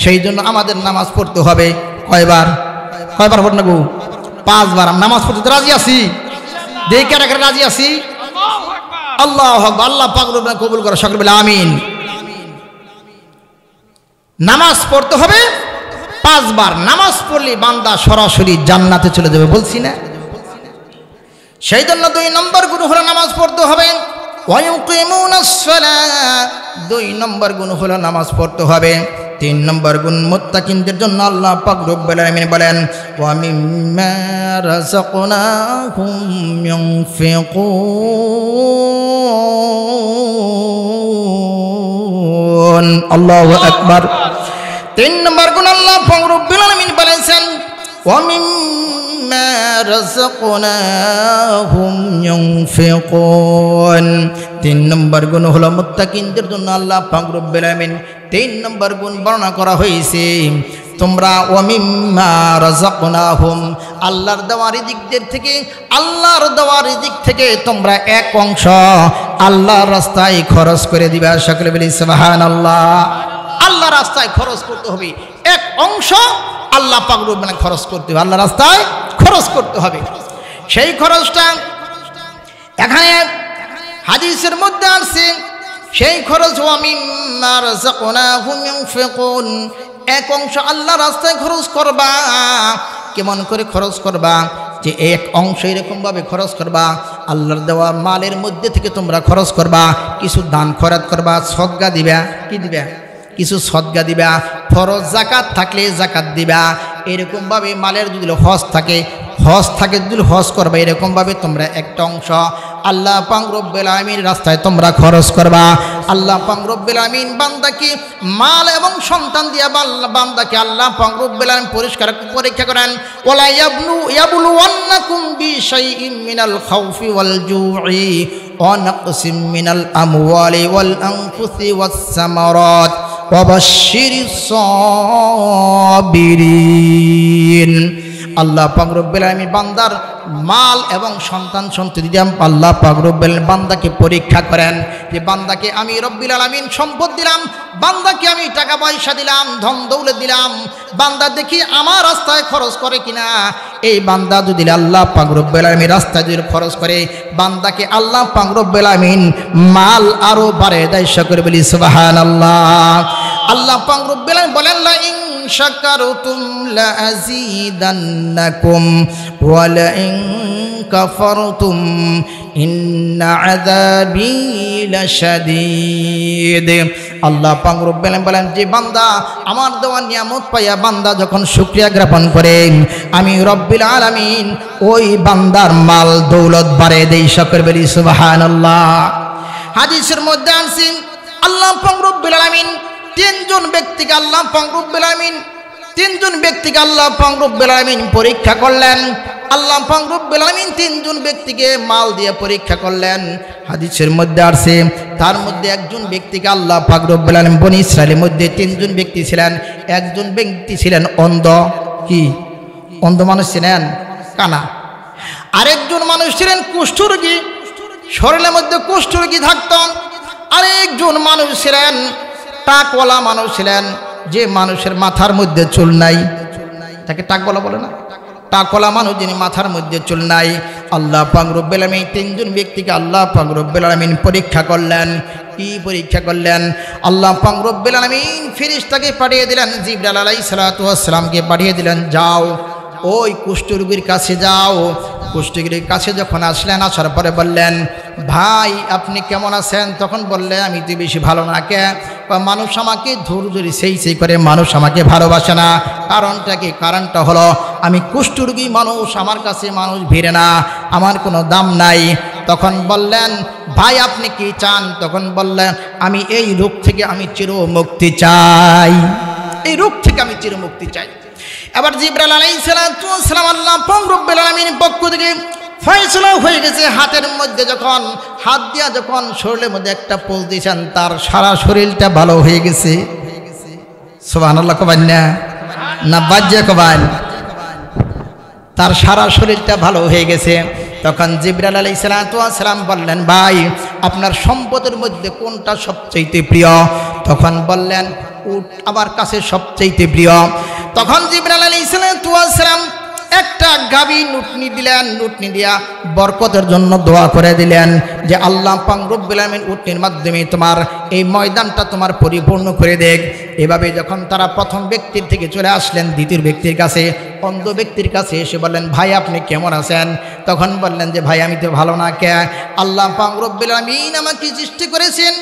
সেই জন্য আমাদের নামাজ পড়তে হবে কয়বার? কয়বার পড়ব না গো? 5 বার। আমি নামাজ পড়তে রাজি আছি, দেখে কারা কারা রাজি আছি? আল্লাহু আকবার। আল্লাহ পাক রব্বুল আলামিন কবুল করে, সকলে বলে আমিন। নামাজ পড়তে হবে 5 বার। নামাজ পড়লে বান্দা সরাসরি জান্নাতে চলে যাবে, বলছি না? সেই জন্য 2 নম্বর গুণ হলো নামাজ পড়তে হবে। ওয়া ইউকিমুনাস সালাহ, 2 নম্বর গুণ হলো নামাজ পড়তে হবে। 3 নম্বর গুণ মুত্তাকিনদের জন্য আল্লাহ পাক রব্বুল আলামিন বলেন ওয়া মিম্মা রাযাকনাহুম ইউনফিকুন। আল্লাহু আকবার। 3 নম্বর গুণ আল্লাহ পাক রব্বুল আলামিন বলেছেন ওয়া মিম্মা রাযাকনাহুম ইউনফিকুন। 3 নম্বর গুণ হলো মুত্তাকিনদের জন্য আল্লাহ পাক রব্বুল আলামিন 3 নম্বর গুণ বর্ণনা করা হয়েছে তোমরা ওয়া মিম্মা রাযাকনাহুম আল্লাহর দেওয়া রিজিকদের থেকে আল্লাহর দেওয়া রিজিক থেকে তোমরা এক অংশ আল্লাহর রাস্তায় খরচ করে দিবা। সকলে বলি সুবহানাল্লাহ। আল্লাহর রাস্তায় খরচ করতে হবে, এক অংশ আল্লাহ পাক রব্বুল আলামিন খরচ করতে হবে, আল্লাহর রাস্তায় খরচ করতে হবে। সেই খরচটা এখানে হাদিসের মধ্যে আসছে, সেই খরচ ওয়া মিম্মা রাযাকনাহুম ইউনফিকুন, এক অংশ আল্লাহর রাস্তায় খরচ করবা। কেমন করে খরচ করবা? যে এক অংশ এরকমভাবে খরচ করবা, আল্লাহর দেওয়া মালের মধ্যে থেকে তোমরা খরচ করবা, কিছু দান খয়রাত করবা, সদকা দিবা। কি দিবা? কিছু সদকা দিবা। ফরজ যাকাত থাকলে যাকাত দিবা। এরকমভাবে মালের যদি হজ থাকে যদি হজ করবা, এরকমভাবে তোমরা একটা অংশ আল্লাহ পাক রব্বুল আলামিন রাস্তায় তোমরা খরচ করবা। আল্লাহ পাক রব্বুল আলামিন বান্দাকে মাল এবং সন্তান দিয়া বান্দাকে আল্লাহ পাক রব্বুল আলামিন পরীক্ষা করেন ওয়ালা ইয়াবলুওয়ান্নাকুম বিশাইইন মিনাল খাউফি ওয়াল জু'i ওয়া নাকসিম মিনাল আমওয়ালি ওয়াল আনফুসি ওয়াস সামারাত ওয়া বাশশিরিস সাবিরিন। আল্লাহ পাক রব্বুল আলামিন বান্দার মাল এবং সন্তান সন্ততি দিয়ে আল্লাহ পাক রব্বুল আলামিন বান্দাকে পরীক্ষা করেন যে বান্দাকে আমি রব্বুল আলামিন সম্পদ দিলাম, বান্দাকে আমি টাকা পয়সা দিলাম, ধন দৌলত দিলাম, বান্দা দেখি আমার রাস্তায় খরচ করে কিনা। এই বান্দা যদি আল্লাহ পাক রব্বুল আলামিন রাস্তায় যদি খরচ করে, বান্দাকে আল্লাহ পাক রব্বুল আলামিন মাল আরো বাড়িয়ে দেয়। সকলে বলি সুবহানাল্লাহ। আল্লাহ পাক রব্বুল আলামিন বলেন লা ইন শাকারতুম লা আযীদান্নাকুম ওয়া লা ইন কাফারতুম ইন্না আযাবি লাশাদীদ। আল্লাহ পাক রব্বুল আলামিন বলেন যে বান্দা আমার দেওয়া নিয়ামত পাইয়া বান্দা যখন শুকরিয়া জ্ঞাপন করে, আমি রব্বুল আলামিন ওই বান্দার মাল দৌলত বাড়িয়ে দেই। সকলে বলি সুবহানাল্লাহ। হাদিসের মধ্যে আছে আল্লাহ পাক রব্বুল আলামিন তিনজন ব্যক্তিকে আল্লাহ পাক রব্বুল আলামিন পরীক্ষা করলেন। আল্লাহ পাক রব্বুল আলামিন তিনজন ব্যক্তিকে মাল দিয়ে পরীক্ষা করলেন। হাদিসের মধ্যে আছে তার মধ্যে একজন ব্যক্তিকে আল্লাহ পাক রব্বুল আলামিন বনি ইসরাইলের মধ্যে তিনজন ব্যক্তি ছিলেন। একজন ব্যক্তি ছিলেন অন্ধ, কি অন্ধ মানুষ ছিলেন, কানা। আরেকজন মানুষ ছিলেন কুষ্ঠরোগী, শরীরের মধ্যে কুষ্ঠরোগী থাকত। আরেকজন মানুষ ছিলেন টাকওয়ালা মানুষ ছিলেন, যে মানুষের মাথার মধ্যে চুল নাই, তাকে টাকওয়ালা বলে না, টাকওয়ালা মানুষ যিনি মাথার মধ্যে চুল নাই। আল্লাহ পাক রব্বুল আলামিন তিনজন ব্যক্তিকে আল্লাহ পাক রব্বুল আলামিন পরীক্ষা করলেন। কি পরীক্ষা করলেন? আল্লাহ পাক রব্বুল আলামিন ফেরেশতাকে পাঠিয়ে দিলেন, জিবরাইল আলাইহিস সালাতু ওয়াস সালামকে পাঠিয়ে দিলেন, যাও ওই কুষ্ঠরোগীর কাছে যাও। কুষ্ঠরোগীর কাছে যখন আসলেন, আসার পরে বললেন, ভাই আপনি কেমন আছেন? তখন বললে আমি তো বেশি ভালো না। কে? মানুষ আমাকে ধরে ধরে সেই করে, মানুষ আমাকে ভালোবাসে না। কারণটা কি? কারণটা হলো আমি কুষ্ঠরোগী মানুষ, আমার কাছে মানুষ ভিড়ে না, আমার কোনো দাম নাই। তখন বললেন, ভাই আপনি কি চান? তখন বললেন, আমি এই রোগ থেকে আমি চিরমুক্তি চাই, এই রোগ থেকে আমি চিরমুক্তি চাই। এবার জিবরাইল আলাইহিস সালাম আল্লাহ পাক রব্বুল আলামিনের পক্ষ থেকে ফয়সালা হয়ে গেছে। হাতের মধ্যে যখন হাত দিয়া যখন শরীরের মধ্যে একটা পোজ দিয়েছেন, তার সারা শরীরটা ভালো হয়ে গেছে। সুবহানাল্লাহ কবেন না বাজ্যে কবেন? তার সারা শরীরটা ভালো হয়ে গেছে। তখন জিবরাইল আলাইহিস সালাম বললেন, ভাই আপনার সম্পদের মধ্যে কোনটা সবচেয়ে প্রিয়? তখন বললেন, উট আমার কাছে সবচেয়ে প্রিয়। তখন জিবরাইল আলাইহিস সালাম একটা গাভী নুটনি দিলেন, নুটনি দিয়া বরকতের জন্য দোয়া করে দিলেন যে আল্লাহ পাক রব্বুল আলামিন উটনির মাধ্যমে তোমার এই ময়দানটা তোমার পরিপূর্ণ করে দেখ। এভাবে যখন তারা প্রথম ব্যক্তির থেকে চলে আসলেন দ্বিতীয় ব্যক্তির কাছে, অন্ধ ব্যক্তির কাছে এসে বললেন, ভাই আপনি কেমন আছেন? তখন বললেন যে ভাই আমি তো ভালো না। কে? আল্লাহ পাক রব্বুল আলামিন আমাকে সৃষ্টি করেছেন,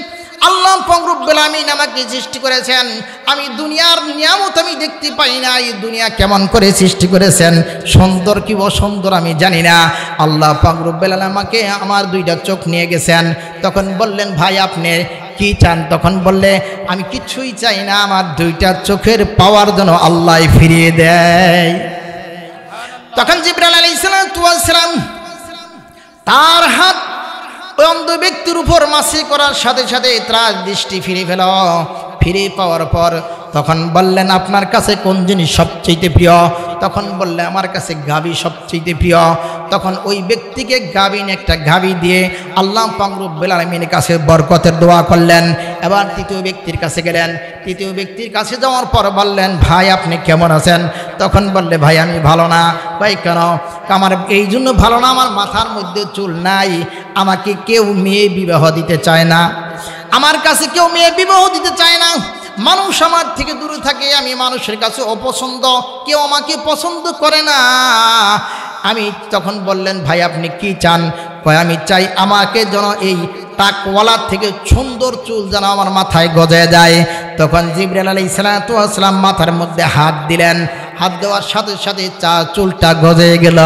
আল্লাহ পাক রব্বুল আমিন আমাকে সৃষ্টি করেছেন, আমি দুনিয়ার নিয়ামত আমি দেখতে পাই না, এই দুনিয়া কেমন করে সৃষ্টি করেছেন, সুন্দর কি অসুন্দর আমি জানি না। আল্লাহ পাক রব্বুল আমিন আমাকে আমার দুইটা চোখ নিয়ে গেছেন। তখন বললেন, ভাই আপনি কি চান? তখন বললে, আমি কিছুই চাই না, আমার দুইটা চোখের পাওয়ার জন্য আল্লাহ ফিরিয়ে দেয়। তখন জিবরাইল আলাইহিস সালাম তার হাত ওই অন্ধ ব্যক্তির উপর মাসি করার সাথে সাথে তার দৃষ্টি ফিরে পেল। ফিরে পাওয়ার পর তখন বললেন, আপনার কাছে কোন জিনিস সবচেয়ে প্রিয়? তখন বললে, আমার কাছে গাভী সবচেয়ে প্রিয়। তখন ওই ব্যক্তিকে গাভীন একটা গাভী দিয়ে আল্লাহ পাক রব্বুল আলামিনের কাছে বরকতের দোয়া করলেন। এবার তৃতীয় ব্যক্তির কাছে গেলেন। তৃতীয় ব্যক্তির কাছে যাওয়ার পর বললেন, ভাই আপনি কেমন আছেন? তখন বললে, ভাই আমি ভালো না। ভাই কেন? আমার এই জন্য ভালো না, আমার মাথার মধ্যে চুল নাই, আমাকে কেউ মেয়ে বিবাহ দিতে চায় না, আমার কাছে কেউ মেয়ে বিবাহ দিতে চায় না, মানুষ আমার থেকে দূরে থাকে, আমি মানুষের কাছে অপছন্দ, কেউ আমাকে পছন্দ করে না। আমি তখন বললেন, ভাই আপনি কি চান? কয়, আমি চাই আমাকে যেন এই টাকওয়ালার থেকে সুন্দর চুল যেন আমার মাথায় গজায় যায়। তখন জিবরাইল আলাইহিস সালাম মাথার মধ্যে হাত দিলেন, হাত দেওয়ার সাথে সাথে চুলটা গজে গেল।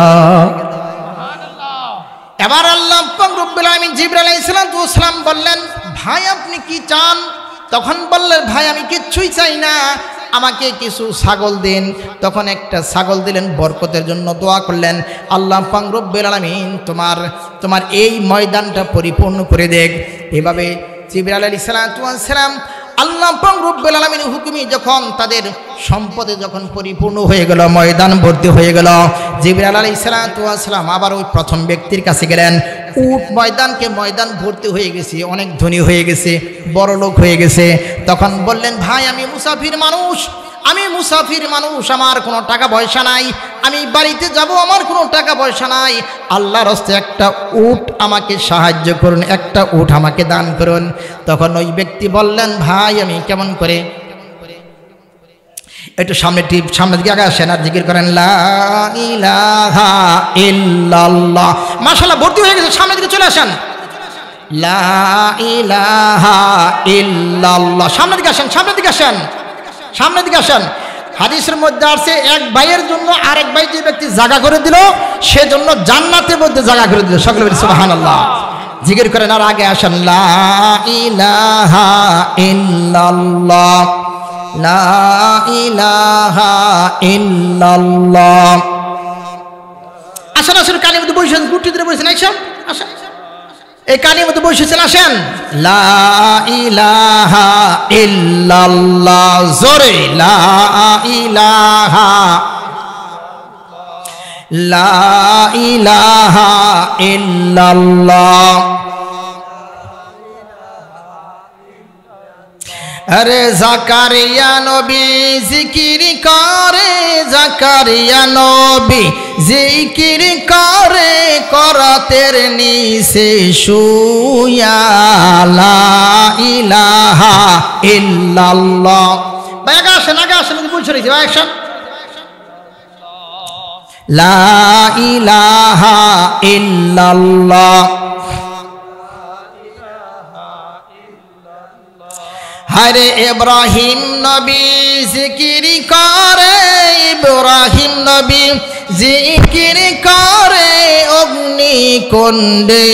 এবার আল্লাহ পাক রব্বুল আমিন জিবরাইল আলাইহিস সালাম বললেন, ভাই আপনি কি চান? তখন বললেন, ভাই আমি কিচ্ছুই চাই না, আমাকে কিছু ছাগল দিন। তখন একটা ছাগল দিলেন, বরকতের জন্য দোয়া করলেন, আল্লাহ পাক রব্বুল আলামিন তোমার এই ময়দানটা পরিপূর্ণ করে দেখ। এভাবে জিবরাইল আলাইহিস সালাম আল্লাহ পাক রব্বুল আলামিনের হুকুমে যখন তাদের সম্পদে যখন পরিপূর্ণ হয়ে গেল, ময়দান ভর্তি হয়ে গেল, জিবরাইল আলাইহিস সালাম আবার ওই প্রথম ব্যক্তির কাছে গেলেন। উট ময়দান ভর্তি হয়ে গেছে, অনেক ধনী হয়ে গেছে, বড় লোক হয়ে গেছে। তখন বললেন, ভাই আমি মুসাফির মানুষ, আমার কোনো টাকা পয়সা নাই, আমি বাড়িতে যাব, আমার কোনো টাকা পয়সা নাই, আল্লাহর রাস্তে একটা উট আমাকে সাহায্য করুন, একটা উট আমাকে দান করুন। তখন ওই ব্যক্তি বললেন, ভাই আমি কেমন করে? একটু সামনের দিকে আগে আসেন আর জিকির করেন, লা ইলাহা ইল্লাল্লাহ। মাশাআল্লাহ, ভর্তি হয়ে গেছে, সামনের দিকে চলে আসেন। লা ইলাহা ইল্লাল্লাহ। সামনের দিকে আসেন। হাদিসের মধ্যে আছে, এক ভাইয়ের জন্য আরেক ভাই যে ব্যক্তি জায়গা করে দিল, সেজন্য জান্নাতের মধ্যে জায়গা করে দিল। সকলে বলি সুবহানাল্লাহ। জিকির করেন আর আগে আসেন, লা ইলাহা ইল্লাল্লাহ, লা ইলাহা ইল্লাল্লাহ। আসেন কানের মধ্যে বসেছেন, গুটি ধরে বসেছেন, আসেন এই কানের মধ্যে বসেছেন, আসেন। লা ইলাহা ইল্লাল্লাহ, জোরে লা ইলাহা, লা ইলাহা ইল্লাল্লাহ। আরে জাকারিয়া নবী জিকির করে, জাকারিয়া নবী জিকির করে, করাতের নিচে শুয়া, লা ইলাহা ইল্লাল্লাহ। ভাই আগে আসেন, বলছে রয়েছে ভাই, আসেন। লা ইলাহা ইল্লাল্লাহ। হরে ইব্রাহিম নবী জিকির করে, ইব্রাহিম নবী জিকির করে, অগ্নিকুণ্ডে